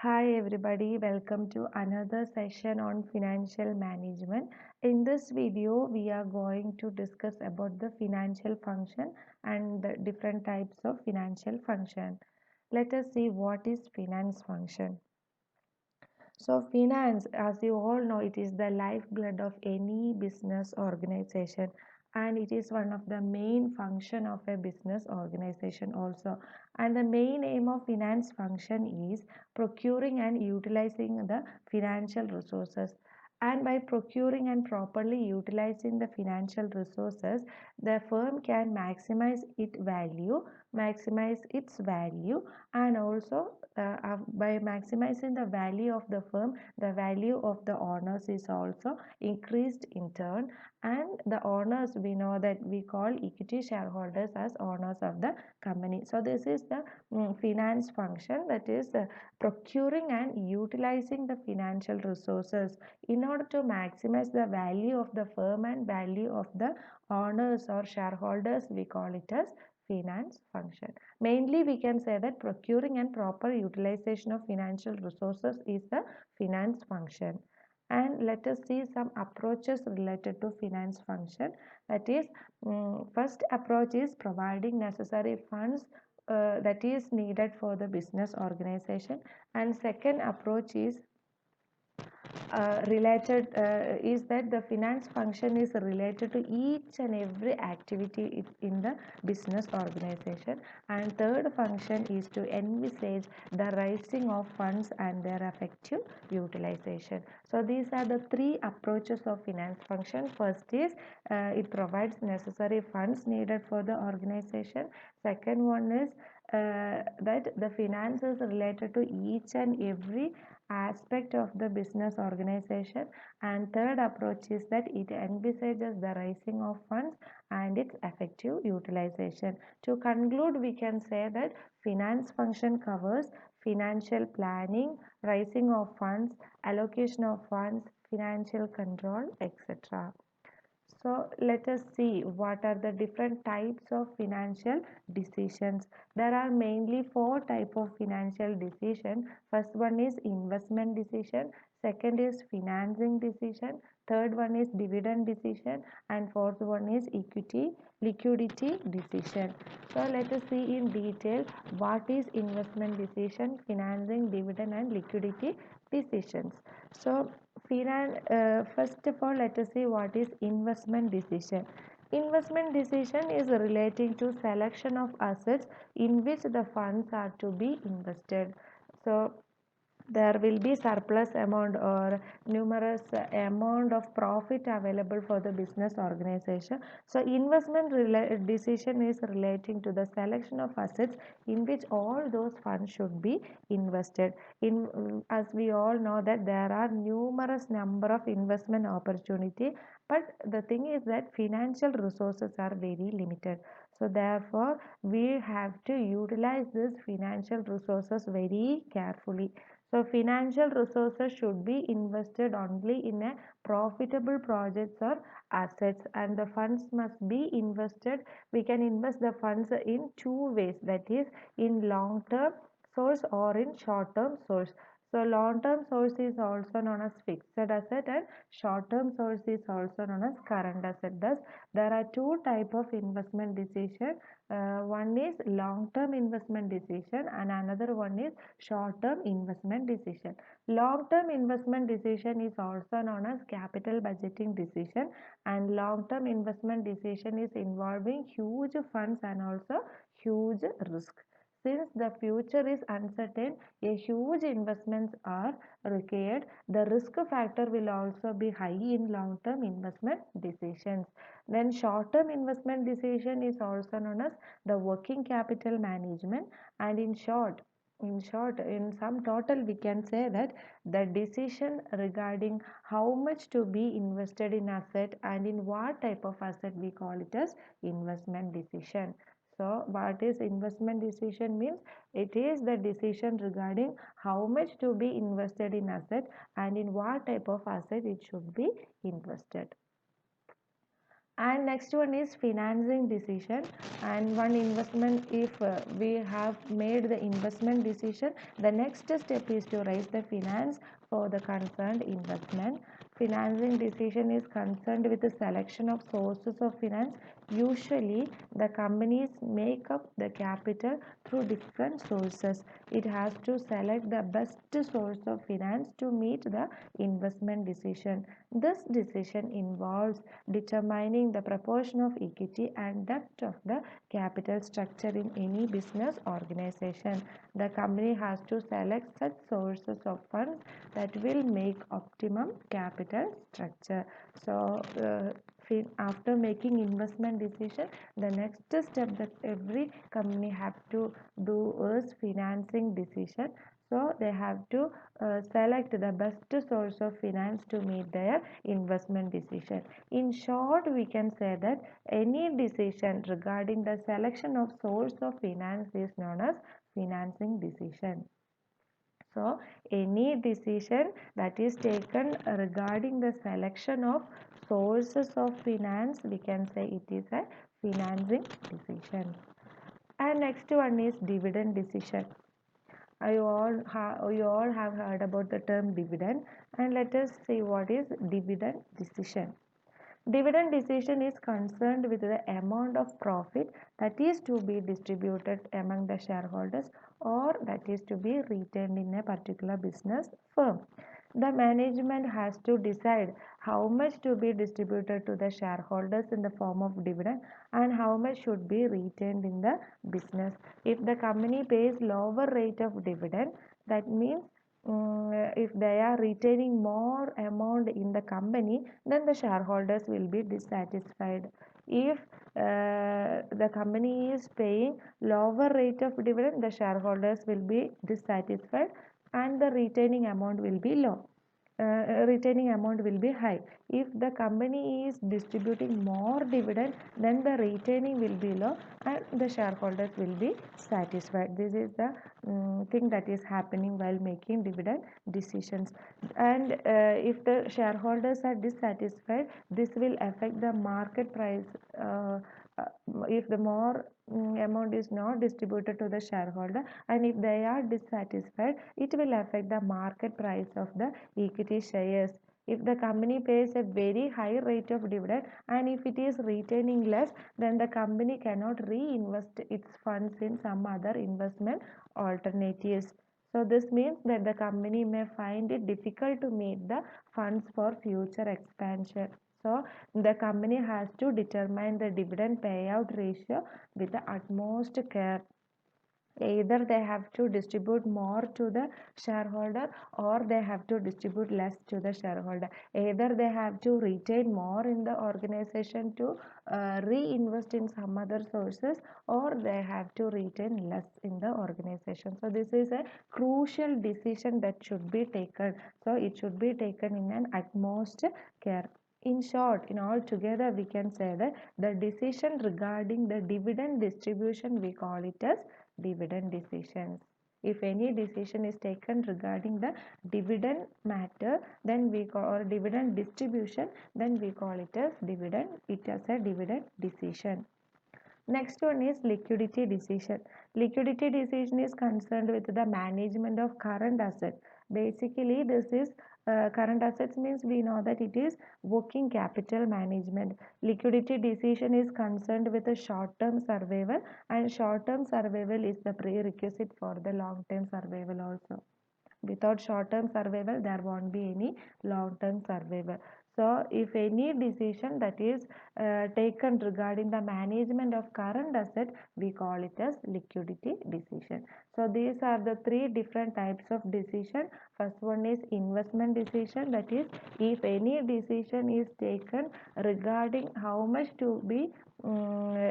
Hi everybody, welcome to another session on financial management. In this video, we are going to discuss about the financial function and the different types of financial function. Let us see what is finance function. So finance, as you all know, it is the lifeblood of any business organization and it is one of the main function of a business organization also. And the main aim of finance function is procuring and utilizing the financial resources. And by procuring and properly utilizing the financial resources, the firm can maximize its value, and also by maximizing the value of the firm, the value of the owners is also increased in turn. And the owners, we know that we call equity shareholders as owners of the company. So this is the finance function, that is procuring and utilizing the financial resources in order to maximize the value of the firm and value of the owners or shareholders. We call it as finance function. Mainly, we can say that procuring and proper utilization of financial resources is the finance function. And let us see some approaches related to finance function. That is, first approach is providing necessary funds that is needed for the business organization. And second approach is related is that the finance function is related to each and every activity in the business organization. And third function is to envisage the raising of funds and their effective utilization. So these are the three approaches of finance function. First is it provides necessary funds needed for the organization. Second one is that the finance is related to each and every aspect of the business organization. And third approach is that it envisages the raising of funds and its effective utilization. To conclude, we can say that finance function covers financial planning, raising of funds, allocation of funds, financial control, etc. So let us see what are the different types of financial decisions. There are mainly four types of financial decision. First one is investment decision, second is financing decision, third one is dividend decision, and fourth one is equity liquidity decision. So let us see in detail what is investment decision, financing, dividend, and liquidity decisions. So first of all, let us see what is investment decision. Investment decision is relating to selection of assets in which the funds are to be invested. So there will be surplus amount or numerous amount of profit available for the business organization. So investment decision is relating to the selection of assets in which all those funds should be invested in. As we all know that there are numerous number of investment opportunity, but the thing is that financial resources are very limited. So therefore we have to utilize this financial resources very carefully. So financial resources should be invested only in a profitable projects or assets, and the funds must be invested. We can invest the funds in two ways, that is in long term source or in short term source. So long term source is also known as fixed asset and short term source is also known as current asset. Thus there are two type of investment decision. One is long term investment decision and another one is short term investment decision. Long term investment decision is also known as capital budgeting decision, and long term investment decision is involving huge funds and also huge risk. Since the future is uncertain, a huge investments are required. The risk factor will also be high in long term investment decisions. Then short term investment decision is also known as the working capital management. And in sum total, we can say that the decision regarding how much to be invested in asset and in what type of asset, we call it as investment decision. So what is investment decision means? It is the decision regarding how much to be invested in asset and in what type of asset it should be invested. And next one is financing decision. And one investment, if we have made the investment decision, the next step is to raise the finance for the concerned investment. Financing decision is concerned with the selection of sources of finance. Usually the companies make up the capital through different sources. It has to select the best source of finance to meet the investment decision. This decision involves determining the proportion of equity and debt of the capital structure in any business organization. The company has to select such sources of funds that will make optimum capital structure. So, after making investment decision, the next step that every company have to do is financing decision. So they have to select the best source of finance to meet their investment decision. In short, we can say that any decision regarding the selection of source of finance is known as financing decision. So, any decision that is taken regarding the selection of sources of finance, we can say it is a financing decision. And next one is dividend decision. You all have heard about the term dividend, and let us see what is dividend decision. Dividend decision is concerned with the amount of profit that is to be distributed among the shareholders or that is to be retained in a particular business firm. The management has to decide how much to be distributed to the shareholders in the form of dividend and how much should be retained in the business. If the company pays lower rate of dividend, that means if they are retaining more amount in the company, then the shareholders will be dissatisfied. If the company is paying lower rate of dividend, the shareholders will be dissatisfied and the retaining amount will be low. Retaining amount will be high. If the company is distributing more dividend, then the retaining will be low and the shareholders will be satisfied. This is the thing that is happening while making dividend decisions. And if the shareholders are dissatisfied, this will affect the market price. If the more amount is not distributed to the shareholder and if they are dissatisfied, it will affect the market price of the equity shares. If the company pays a very high rate of dividend and if it is retaining less, then the company cannot reinvest its funds in some other investment alternatives. So this means that the company may find it difficult to meet the funds for future expansion. So the company has to determine the dividend payout ratio with the utmost care. Either they have to distribute more to the shareholder or they have to distribute less to the shareholder. Either they have to retain more in the organization to reinvest in some other sources or they have to retain less in the organization. So this is a crucial decision that should be taken. So it should be taken in an utmost care. In short, in all together, we can say that the decision regarding the dividend distribution, we call it as dividend decisions. If any decision is taken regarding the dividend matter, then we call, or dividend distribution, then we call it as dividend. It is a dividend decision. Next one is liquidity decision. Liquidity decision is concerned with the management of current assets. Basically, this is current assets means we know that it is working capital management. Liquidity decision is concerned with the short-term survival and short-term survival is the prerequisite for the long-term survival also. Without short-term survival, there won't be any long-term survival. So, if any decision that is taken regarding the management of current asset, we call it as liquidity decision. So, these are the three different types of decision. First one is investment decision, that is if any decision is taken regarding how much to be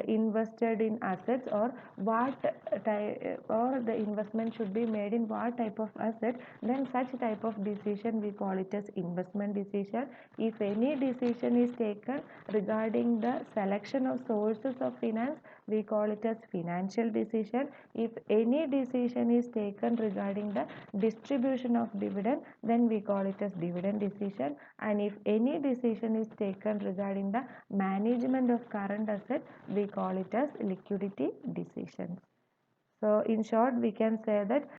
invested in assets or what type or the investment should be made in what type of asset, then such type of decision we call it as investment decision. If any decision is taken regarding the selection of sources of finance, we call it as financial decision. If any decision is taken regarding the distribution of dividend, then we call it as dividend decision. And if any decision is taken regarding the management of current asset, we call it as liquidity decisions. So in short, we can say that